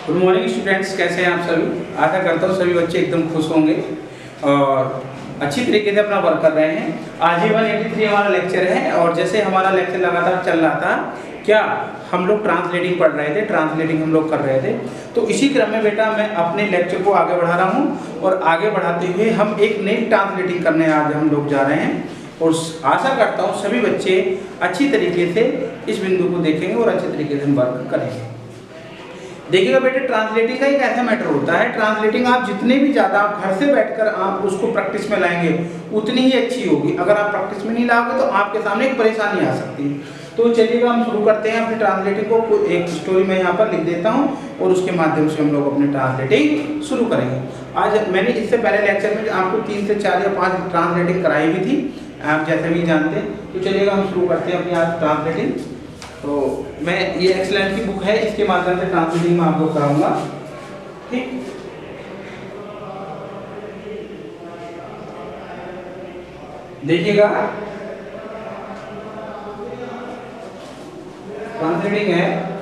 Good morning students, कैसे हैं आप सभी। आशा करता हूँ सभी बच्चे एकदम खुश होंगे और अच्छी तरीके से अपना वर्क कर रहे हैं। आज ही 183 हमारा लेक्चर है और जैसे हमारा लेक्चर लगातार चल रहा था, क्या हम लोग ट्रांसलेटिंग पढ़ रहे थे, ट्रांसलेटिंग हम लोग कर रहे थे। तो इसी क्रम में बेटा मैं अपने लेक्चर को आगे बढ़ा रहा हूँ और आगे बढ़ाते हुए हम एक नई ट्रांसलेटिंग करने आज हम लोग जा रहे हैं और आशा करता हूँ सभी बच्चे अच्छी तरीके से इस बिंदु को देखेंगे और अच्छे तरीके से वर्क करेंगे। देखिएगा बेटे, ट्रांसलेटिंग का एक ऐसा मैटर होता है, ट्रांसलेटिंग आप जितने भी ज़्यादा आप घर से बैठकर आप उसको प्रैक्टिस में लाएंगे उतनी ही अच्छी होगी। अगर आप प्रैक्टिस में नहीं लाओगे तो आपके सामने एक परेशानी आ सकती है। तो चलिएगा हम शुरू करते हैं अपनी ट्रांसलेटिंग को। एक स्टोरी मैं यहाँ पर लिख देता हूँ और उसके माध्यम से हम लोग अपनी ट्रांसलेटिंग शुरू करेंगे। आज मैंने इससे पहले लेक्चर में आपको 3 से 4 या 5 ट्रांसलेटिंग कराई भी थी, आप जैसे भी जानते हैं। तो चलिएगा हम शुरू करते हैं अपनी आज ट्रांसलेटिंग। तो मैं ये एक्सेलेंट की बुक है, इसके माध्यम से ट्रांसलेटिंग में आपको कराऊंगा। ठीक, देखिएगा ट्रांसलेटिंग है।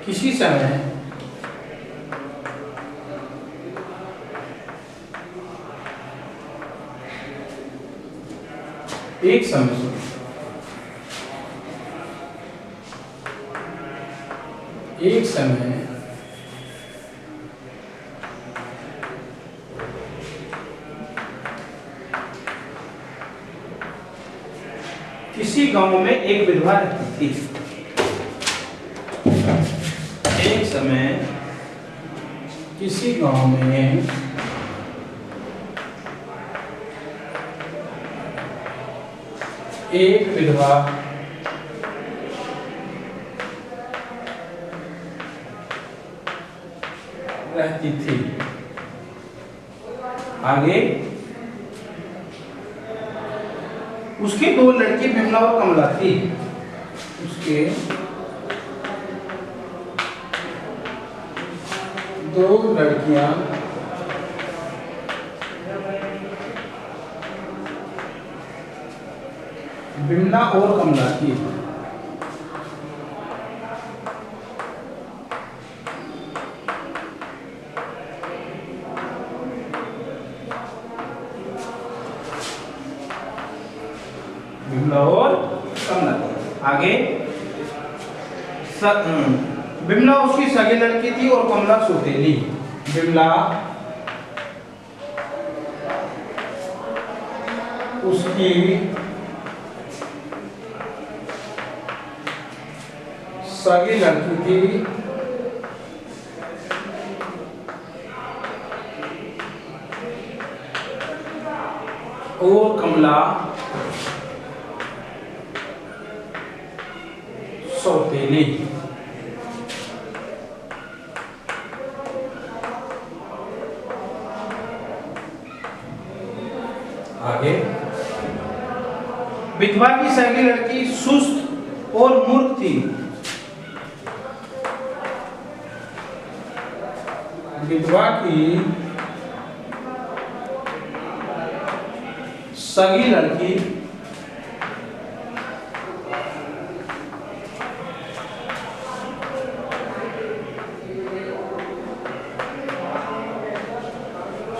किसी समय एक समय किसी गांव में एक विधवा रहती थी। एक समय किसी गांव में एक विधवा रहती थी। आगे उसके 2 लड़की बिमला और कमला थी। उसके 2 लड़कियां बिमला और कमला थी। बिमला और कमला। आगे बिमला उसकी सगी लड़की थी और कमला सौतेली। बिमला उसकी सगी लड़की थी और कमला सौतेली। आगे विधवा की सगी लड़की सुस्त और मूर्ख थी। विधवा की सगी लड़की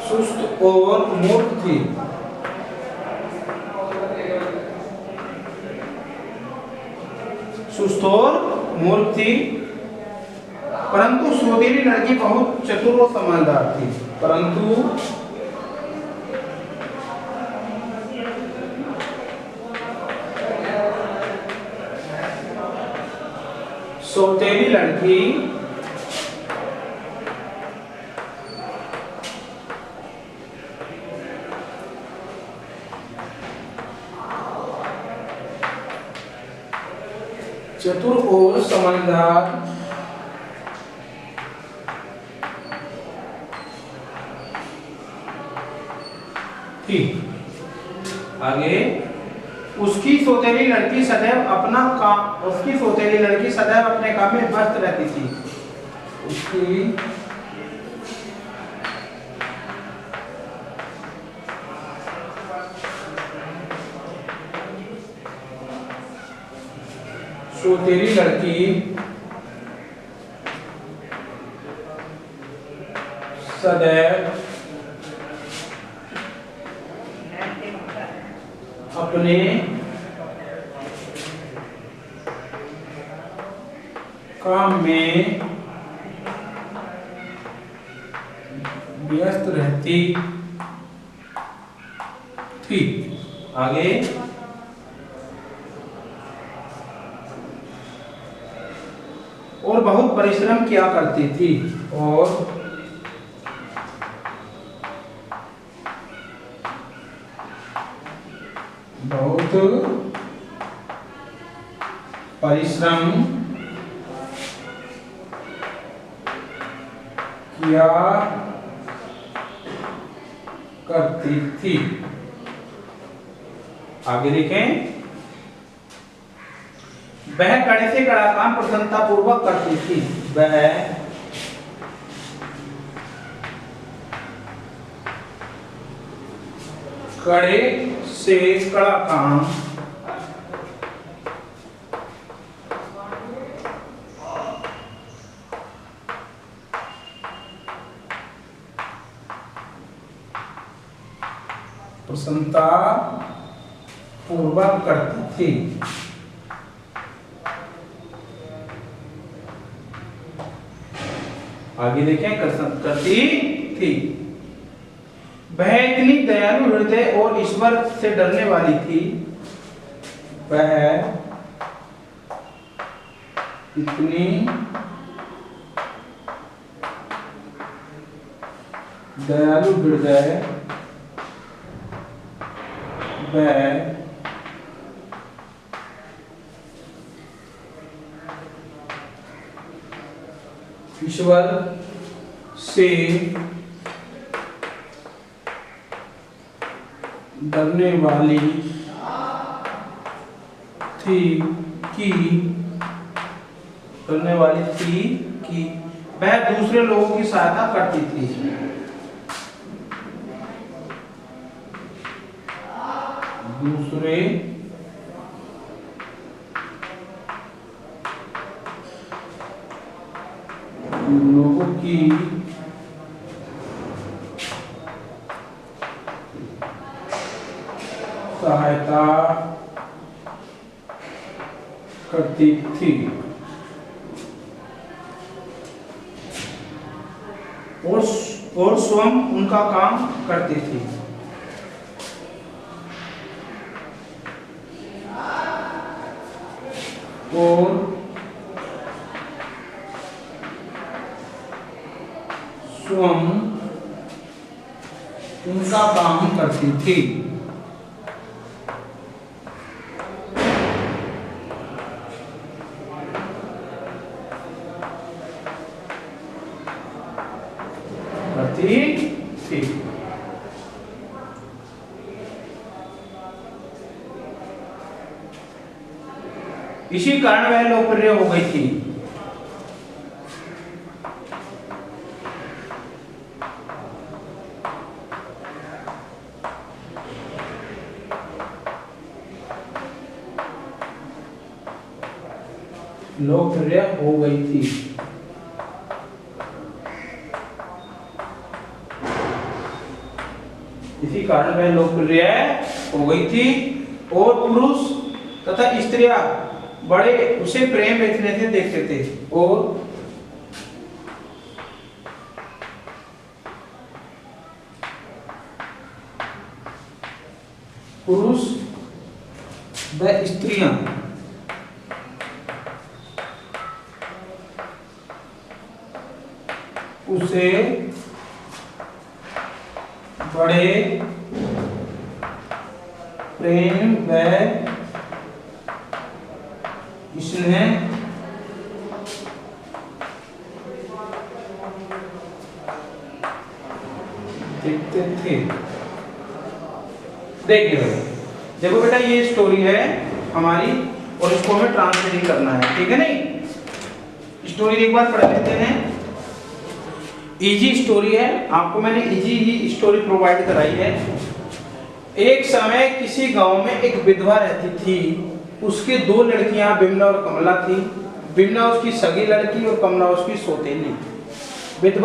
सुस्त और मूर्ख थी। सुस्त और मूर्ख थी, परंतु सौतेली लड़की बहुत चतुर और समझदार थी। परंतु सौतेली लड़की चतुर और समझदार थी। आगे उसकी सौतेली लड़की सदैव अपने काम में व्यस्त रहती थी। उसकी चौतेरी लड़की सदैव अपने काम में व्यस्त रहती थी। आगे, और बहुत परिश्रम किया करती थी, और बहुत परिश्रम किया करती थी। आगे देखें, वह कड़े से कड़ा काम प्रसन्नता पूर्वक करती थी। वह कड़े से कड़ा काम प्रसन्नता पूर्वक करती थी। आगे देखें, करती थी। वह इतनी दयालु हृदय और ईश्वर से डरने वाली थी। वह इतनी दयालु हृदय, वह ईश्वर से डरने वाली थी कि वह दूसरे लोगों की सहायता करती थी। दूसरे लोगों की सहायता करती थी, और स्वयं उनका काम करती थी। और स्वयं उनका काम करती थी। थी। इसी कारण वह लोकप्रिय हो गई थी। लोकप्रिय हो गई थी। इसी कारण वह लोकप्रिय हो गई थी, और पुरुष तथा स्त्रियां बड़े उसे प्रेम इतने से देखते थे। और पुरुष व स्त्रियां उसे बड़े प्रेम व स्नेह देखते थे। देखिए भाई, देखो बेटा, ये स्टोरी है हमारी, और इसको हमें ट्रांसलेट करना है, ठीक है नहीं। स्टोरी एक बार पढ़ लेते हैं। इजी स्टोरी है, आपको मैंने इजी ही स्टोरी प्रोवाइड कराई है। एक समय किसी गांव में एक विधवा रहती थी। उसके 2 लड़कियां बिमला और कमला थी। बिमला उसकी सगी लड़की और कमला उसकी सौतेली। विधवा